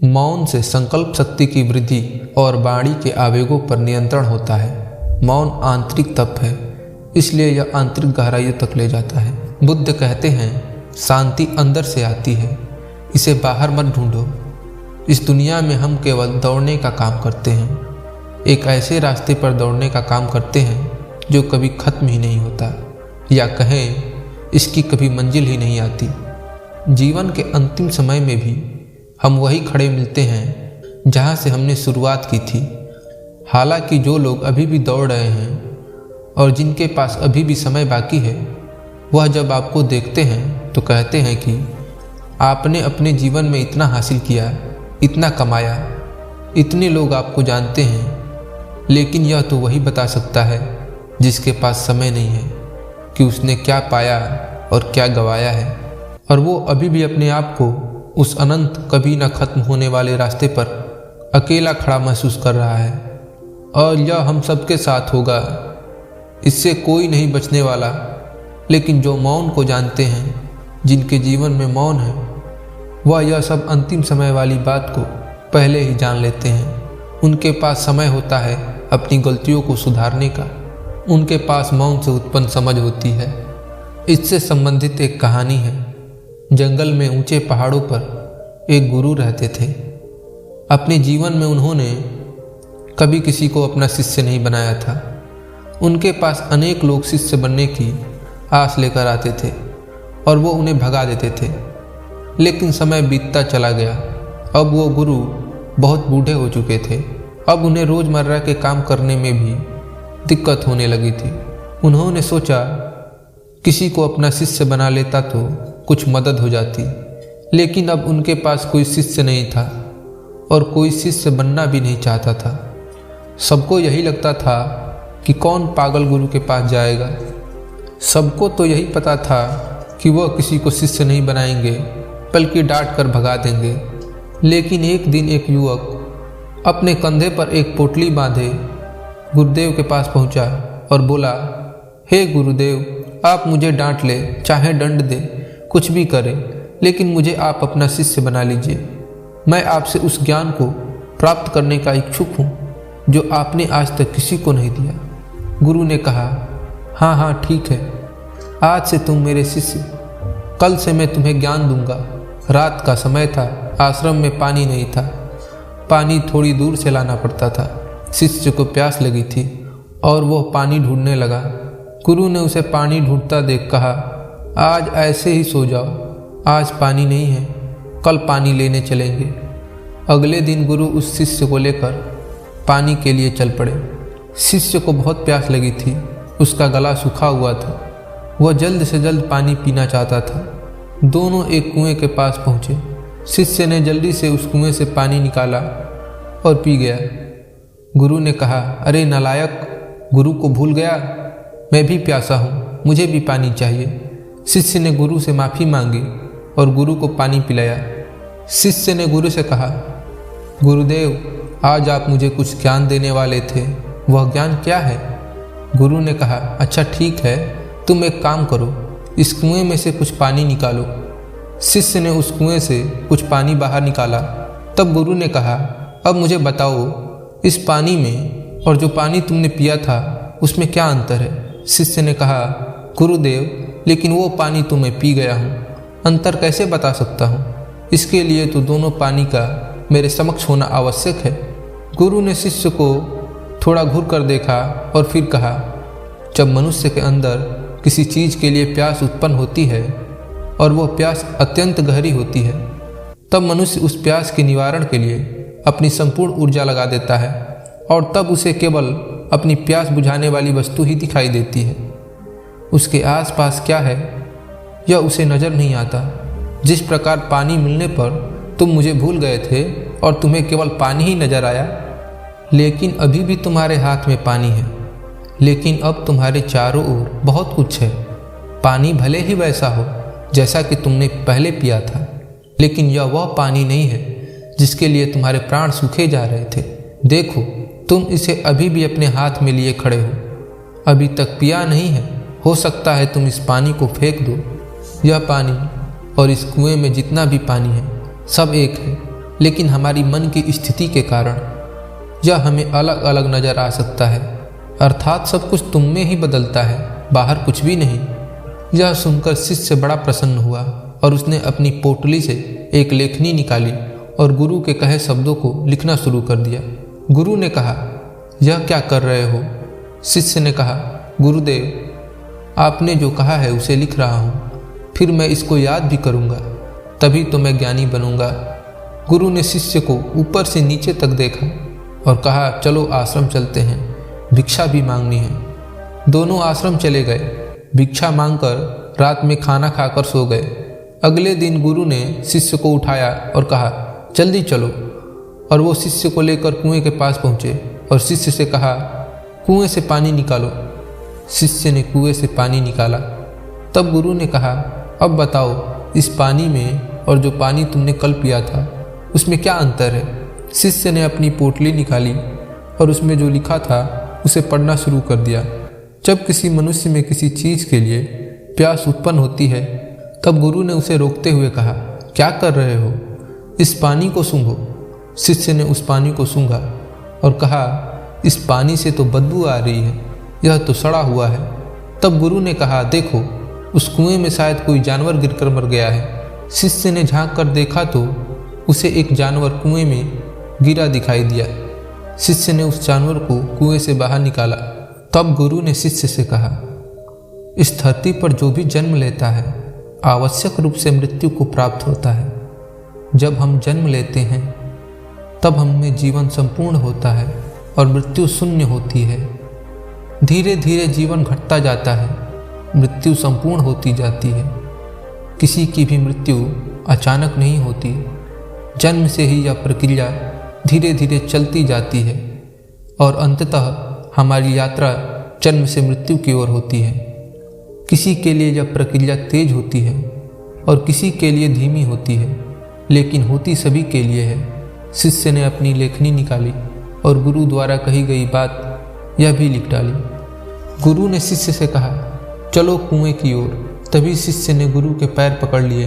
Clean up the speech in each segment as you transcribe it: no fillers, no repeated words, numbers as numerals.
मौन से संकल्प शक्ति की वृद्धि और वाणी के आवेगों पर नियंत्रण होता है। मौन आंतरिक तप है, इसलिए यह आंतरिक गहराइयों तक ले जाता है। बुद्ध कहते हैं, शांति अंदर से आती है, इसे बाहर मत ढूंढो। इस दुनिया में हम केवल दौड़ने का काम करते हैं, एक ऐसे रास्ते पर दौड़ने का काम करते हैं जो कभी खत्म ही नहीं होता, या कहें इसकी कभी मंजिल ही नहीं आती। जीवन के अंतिम समय में भी हम वही खड़े मिलते हैं जहाँ से हमने शुरुआत की थी। हालांकि जो लोग अभी भी दौड़ रहे हैं और जिनके पास अभी भी समय बाकी है, वह जब आपको देखते हैं तो कहते हैं कि आपने अपने जीवन में इतना हासिल किया, इतना कमाया, इतने लोग आपको जानते हैं। लेकिन यह तो वही बता सकता है जिसके पास समय नहीं है कि उसने क्या पाया और क्या गंवाया है, और वो अभी भी अपने आप को उस अनंत कभी न खत्म होने वाले रास्ते पर अकेला खड़ा महसूस कर रहा है। और यह हम सबके साथ होगा, इससे कोई नहीं बचने वाला। लेकिन जो मौन को जानते हैं, जिनके जीवन में मौन है, वह यह सब अंतिम समय वाली बात को पहले ही जान लेते हैं। उनके पास समय होता है अपनी गलतियों को सुधारने का। उनके पास मौन से उत्पन्न समझ होती है। इससे संबंधित एक कहानी है। जंगल में ऊंचे पहाड़ों पर एक गुरु रहते थे। अपने जीवन में उन्होंने कभी किसी को अपना शिष्य नहीं बनाया था। उनके पास अनेक लोग शिष्य बनने की आस लेकर आते थे और वो उन्हें भगा देते थे। लेकिन समय बीतता चला गया। अब वो गुरु बहुत बूढ़े हो चुके थे। अब उन्हें रोज़मर्रा के काम करने में भी दिक्कत होने लगी थी। उन्होंने सोचा, किसी को अपना शिष्य बना लेता तो कुछ मदद हो जाती। लेकिन अब उनके पास कोई शिष्य नहीं था और कोई शिष्य बनना भी नहीं चाहता था। सबको यही लगता था कि कौन पागल गुरु के पास जाएगा। सबको तो यही पता था कि वह किसी को शिष्य नहीं बनाएंगे, बल्कि डांट कर भगा देंगे। लेकिन एक दिन एक युवक अपने कंधे पर एक पोटली बांधे गुरुदेव के पास पहुंचा और बोला, हे गुरुदेव, आप मुझे डांट ले, चाहे दंड दे, कुछ भी करें, लेकिन मुझे आप अपना शिष्य बना लीजिए। मैं आपसे उस ज्ञान को प्राप्त करने का इच्छुक हूँ जो आपने आज तक किसी को नहीं दिया। गुरु ने कहा, हाँ हाँ ठीक है, आज से तुम मेरे शिष्य। कल से मैं तुम्हें ज्ञान दूंगा। रात का समय था, आश्रम में पानी नहीं था। पानी थोड़ी दूर से लाना पड़ता था। शिष्य को प्यास लगी थी और वह पानी ढूंढने लगा। गुरु ने उसे पानी ढूंढता देख कहा, आज ऐसे ही सो जाओ, आज पानी नहीं है, कल पानी लेने चलेंगे। अगले दिन गुरु उस शिष्य को लेकर पानी के लिए चल पड़े। शिष्य को बहुत प्यास लगी थी, उसका गला सूखा हुआ था। वह जल्द से जल्द पानी पीना चाहता था। दोनों एक कुएं के पास पहुँचे। शिष्य ने जल्दी से उस कुएं से पानी निकाला और पी गया। गुरु ने कहा, अरे नालायक, गुरु को भूल गया, मैं भी प्यासा हूँ, मुझे भी पानी चाहिए। शिष्य ने गुरु से माफ़ी मांगी और गुरु को पानी पिलाया। शिष्य ने गुरु से कहा, गुरुदेव, आज आप मुझे कुछ ज्ञान देने वाले थे, वह ज्ञान क्या है? गुरु ने कहा, अच्छा ठीक है, तुम एक काम करो, इस कुएं में से कुछ पानी निकालो। शिष्य ने उस कुएं से कुछ पानी बाहर निकाला। तब गुरु ने कहा, अब मुझे बताओ, इस पानी में और जो पानी तुमने पिया था उसमें क्या अंतर है? शिष्य ने कहा, गुरुदेव, लेकिन वो पानी तो मैं पी गया हूँ, अंतर कैसे बता सकता हूँ? इसके लिए तो दोनों पानी का मेरे समक्ष होना आवश्यक है। गुरु ने शिष्य को थोड़ा घूर कर देखा और फिर कहा, जब मनुष्य के अंदर किसी चीज़ के लिए प्यास उत्पन्न होती है और वह प्यास अत्यंत गहरी होती है, तब मनुष्य उस प्यास के निवारण के लिए अपनी संपूर्ण ऊर्जा लगा देता है और तब उसे केवल अपनी प्यास बुझाने वाली वस्तु ही दिखाई देती है। उसके आसपास क्या है यह उसे नज़र नहीं आता। जिस प्रकार पानी मिलने पर तुम मुझे भूल गए थे और तुम्हें केवल पानी ही नज़र आया, लेकिन अभी भी तुम्हारे हाथ में पानी है, लेकिन अब तुम्हारे चारों ओर बहुत कुछ है। पानी भले ही वैसा हो जैसा कि तुमने पहले पिया था, लेकिन यह वह पानी नहीं है जिसके लिए तुम्हारे प्राण सूखे जा रहे थे। देखो, तुम इसे अभी भी अपने हाथ में लिए खड़े हो, अभी तक पिया नहीं है। हो सकता है तुम इस पानी को फेंक दो। यह पानी और इस कुएं में जितना भी पानी है सब एक है लेकिन हमारी मन की स्थिति के कारण यह हमें अलग अलग नज़र आ सकता है। अर्थात सब कुछ तुम में ही बदलता है, बाहर कुछ भी नहीं। यह सुनकर शिष्य बड़ा प्रसन्न हुआ और उसने अपनी पोटली से एक लेखनी निकाली और गुरु के कहे शब्दों को लिखना शुरू कर दिया। गुरु ने कहा, यह क्या कर रहे हो? शिष्य ने कहा, गुरुदेव, आपने जो कहा है उसे लिख रहा हूँ, फिर मैं इसको याद भी करूँगा, तभी तो मैं ज्ञानी बनूँगा। गुरु ने शिष्य को ऊपर से नीचे तक देखा और कहा, चलो आश्रम चलते हैं, भिक्षा भी मांगनी है। दोनों आश्रम चले गए। भिक्षा मांगकर रात में खाना खाकर सो गए। अगले दिन गुरु ने शिष्य को उठाया और कहा, जल्दी चलो। और वो शिष्य को लेकर कुएं के पास पहुँचे और शिष्य से कहा, कुएं से पानी निकालो। शिष्य ने कुएं से पानी निकाला। तब गुरु ने कहा, अब बताओ, इस पानी में और जो पानी तुमने कल पिया था उसमें क्या अंतर है? शिष्य ने अपनी पोटली निकाली और उसमें जो लिखा था उसे पढ़ना शुरू कर दिया। जब किसी मनुष्य में किसी चीज़ के लिए प्यास उत्पन्न होती है, तब गुरु ने उसे रोकते हुए कहा, क्या कर रहे हो? इस पानी को सूंघो। शिष्य ने उस पानी को सूंघा और कहा, इस पानी से तो बदबू आ रही है, यह तो सड़ा हुआ है। तब गुरु ने कहा, देखो, उस कुएं में शायद कोई जानवर गिरकर मर गया है। शिष्य ने झांक कर देखा तो उसे एक जानवर कुएं में गिरा दिखाई दिया। शिष्य ने उस जानवर को कुएं से बाहर निकाला। तब गुरु ने शिष्य से कहा, इस धरती पर जो भी जन्म लेता है आवश्यक रूप से मृत्यु को प्राप्त होता है। जब हम जन्म लेते हैं तब हम में जीवन संपूर्ण होता है और मृत्यु शून्य होती है। धीरे धीरे जीवन घटता जाता है, मृत्यु संपूर्ण होती जाती है। किसी की भी मृत्यु अचानक नहीं होती, जन्म से ही यह प्रक्रिया धीरे धीरे चलती जाती है और अंततः हमारी यात्रा जन्म से मृत्यु की ओर होती है। किसी के लिए यह प्रक्रिया तेज होती है और किसी के लिए धीमी होती है, लेकिन होती सभी के लिए है। शिष्य ने अपनी लेखनी निकाली और गुरु द्वारा कही गई बात यह भी लिख डाली। गुरु ने शिष्य से कहा, चलो कुएं की ओर। तभी शिष्य ने गुरु के पैर पकड़ लिए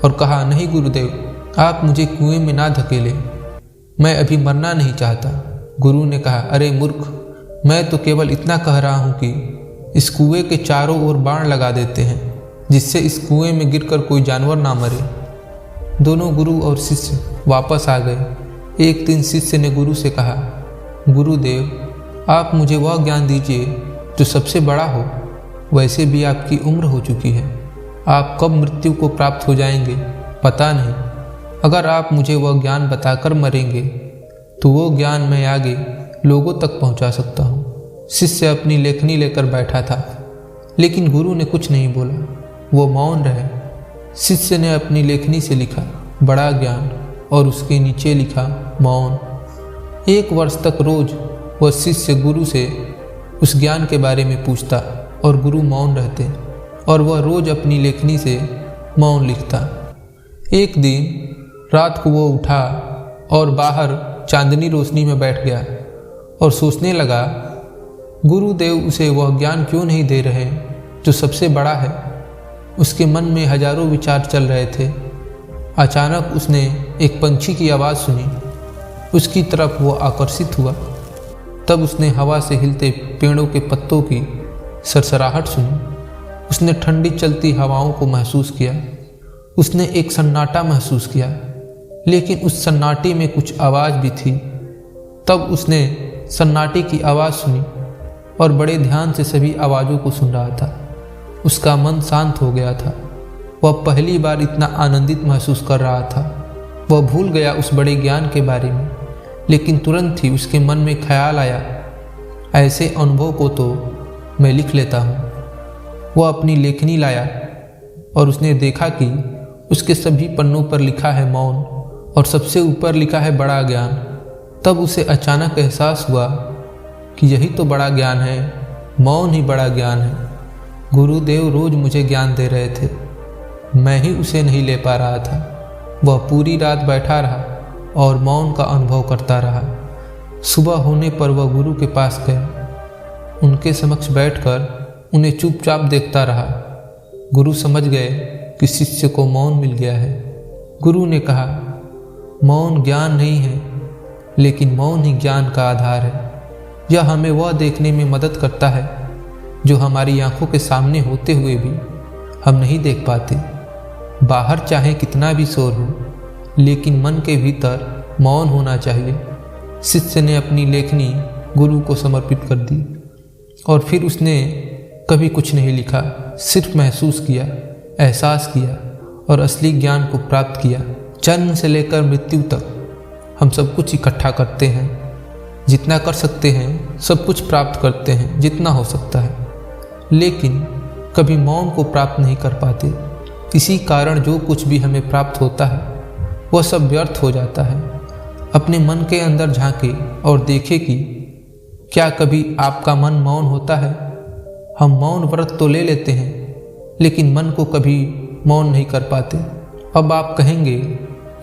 और कहा, नहीं गुरुदेव, आप मुझे कुएं में ना धकेले, मैं अभी मरना नहीं चाहता। गुरु ने कहा, अरे मूर्ख, मैं तो केवल इतना कह रहा हूँ कि इस कुएं के चारों ओर बाण लगा देते हैं, जिससे इस कुएं में गिरकर कोई जानवर ना मरे। दोनों गुरु और शिष्य वापस आ गए। एक दिन शिष्य ने गुरु से कहा, गुरुदेव, आप मुझे वह ज्ञान दीजिए जो सबसे बड़ा हो। वैसे भी आपकी उम्र हो चुकी है, आप कब मृत्यु को प्राप्त हो जाएंगे पता नहीं। अगर आप मुझे वह ज्ञान बताकर मरेंगे तो वो ज्ञान मैं आगे लोगों तक पहुंचा सकता हूँ। शिष्य अपनी लेखनी लेकर बैठा था, लेकिन गुरु ने कुछ नहीं बोला, वो मौन रहे। शिष्य ने अपनी लेखनी से लिखा, बड़ा ज्ञान, और उसके नीचे लिखा, मौन। 1 वर्ष तक रोज वह शिष्य गुरु से उस ज्ञान के बारे में पूछता और गुरु मौन रहते और वह रोज अपनी लेखनी से मौन लिखता। एक दिन रात को वो उठा और बाहर चांदनी रोशनी में बैठ गया और सोचने लगा, गुरुदेव उसे वह ज्ञान क्यों नहीं दे रहे जो सबसे बड़ा है। उसके मन में हजारों विचार चल रहे थे। अचानक उसने एक पंछी की आवाज़ सुनी, उसकी तरफ वो आकर्षित हुआ। तब उसने हवा से हिलते पेड़ों के पत्तों की सरसराहट सुनी। उसने ठंडी चलती हवाओं को महसूस किया। उसने एक सन्नाटा महसूस किया, लेकिन उस सन्नाटे में कुछ आवाज़ भी थी। तब उसने सन्नाटे की आवाज़ सुनी और बड़े ध्यान से सभी आवाज़ों को सुन रहा था। उसका मन शांत हो गया था। वह पहली बार इतना आनंदित महसूस कर रहा था। वह भूल गया उस बड़े ज्ञान के बारे में, लेकिन तुरंत ही उसके मन में ख्याल आया, ऐसे अनुभव को तो मैं लिख लेता हूँ। वह अपनी लेखनी लाया और उसने देखा कि उसके सभी पन्नों पर लिखा है मौन और सबसे ऊपर लिखा है बड़ा ज्ञान। तब उसे अचानक एहसास हुआ कि यही तो बड़ा ज्ञान है, मौन ही बड़ा ज्ञान है। गुरुदेव रोज मुझे ज्ञान दे रहे थे, मैं ही उसे नहीं ले पा रहा था। वह पूरी रात बैठा रहा और मौन का अनुभव करता रहा। सुबह होने पर वह गुरु के पास गया। उनके समक्ष बैठकर उन्हें चुपचाप देखता रहा। गुरु समझ गए कि शिष्य को मौन मिल गया है। गुरु ने कहा, मौन ज्ञान नहीं है, लेकिन मौन ही ज्ञान का आधार है। यह हमें वह देखने में मदद करता है जो हमारी आंखों के सामने होते हुए भी हम नहीं देख पाते। बाहर चाहे कितना भी शोर हो, लेकिन मन के भीतर मौन होना चाहिए। शिष्य ने अपनी लेखनी गुरु को समर्पित कर दी और फिर उसने कभी कुछ नहीं लिखा, सिर्फ महसूस किया, एहसास किया और असली ज्ञान को प्राप्त किया। जन्म से लेकर मृत्यु तक हम सब कुछ इकट्ठा करते हैं, जितना कर सकते हैं सब कुछ प्राप्त करते हैं जितना हो सकता है, लेकिन कभी मौन को प्राप्त नहीं कर पाते। इसी कारण जो कुछ भी हमें प्राप्त होता है वह सब व्यर्थ हो जाता है। अपने मन के अंदर झांके और देखे कि क्या कभी आपका मन मौन होता है। हम मौन व्रत तो ले लेते हैं, लेकिन मन को कभी मौन नहीं कर पाते। अब आप कहेंगे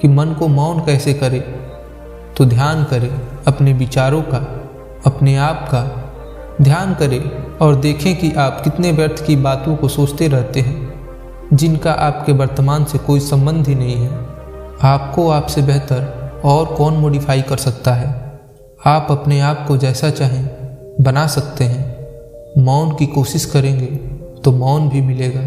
कि मन को मौन कैसे करें, तो ध्यान करें अपने विचारों का, अपने आप का ध्यान करें और देखें कि आप कितने व्यर्थ की बातों को सोचते रहते हैं जिनका आपके वर्तमान से कोई संबंध ही नहीं है। आपको आपसे बेहतर और कौन मॉडिफाई कर सकता है। आप अपने आप को जैसा चाहें बना सकते हैं। मौन की कोशिश करेंगे तो मौन भी मिलेगा।